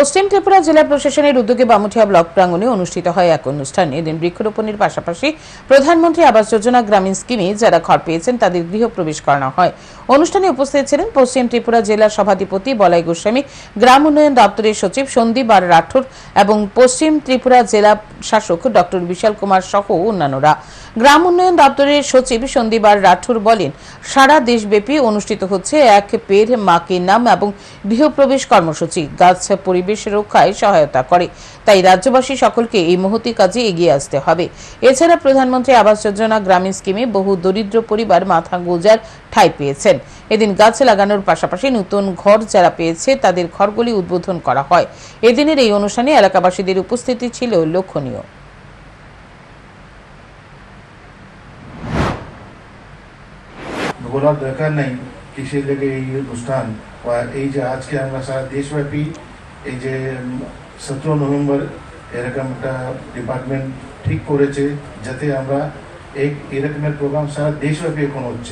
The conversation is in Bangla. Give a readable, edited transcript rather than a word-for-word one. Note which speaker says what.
Speaker 1: পশ্চিম ত্রিপুরা জেলা প্রশাসনের উদ্যোগে বামুঠিয়া ব্লক প্রাঙ্গণে অনুষ্ঠিত হয় এক অনুষ্ঠান। এদিন বৃক্ষরোপণের পাশাপাশি প্রধানমন্ত্রী আবাস যোজনা গ্রামীণ স্কিমে যারা ঘর পেয়েছেন তাদের গৃহপ্রবেশ করানো হয়। অনুষ্ঠানে উপস্থিত ছিলেন পশ্চিম ত্রিপুরা জেলার সভাধিপতি বলাই গোস্বামী, গ্রাম উন্নয়ন দপ্তরের সচিব সন্দীপ আর রাঠোর এবং পশ্চিম ত্রিপুরা জেলা শাসক ডক্টর বিশাল কুমার সহ অন্যান্যরা। গ্রাম উন্নয়ন দপ্তরের সচিব সন্দীপ আর রাঠোর বলেন, সারা দেশব্যাপী অনুষ্ঠিত হচ্ছে এক পেড় মা কে নাম এবং গৃহপ্রবেশ কর্মসূচি। গাছ পরিবেশ রক্ষায় সহায়তা করে, তাই রাজ্যবাসী সকলকে এই মহতি কাজে এগিয়ে আসতে হবে। এছাড়া প্রধানমন্ত্রী আবাস যোজনা গ্রামীণ স্কিমে বহু দরিদ্র পরিবার মাথা গোঁজার ঠাঁই পেয়েছেন। এদিন গাছ লাগানোর পাশাপাশি নতুন ঘর যারা পেয়েছে তাদের ঘরগুলি উদ্বোধন করা হয়। এদিনের এই অনুষ্ঠানে এলাকাবাসীদের উপস্থিতি ছিল লক্ষণীয়।
Speaker 2: বলার দরকার নেই কিসের লেগে এই অনুষ্ঠান বা এই যে আজকে আমরা সারা দেশব্যাপী এই যে 17 নভেম্বর এরকম একটা ডিপার্টমেন্ট ঠিক করেছে যাতে আমরা এরকমের প্রোগ্রাম সারা দেশব্যাপী এখন হচ্ছে।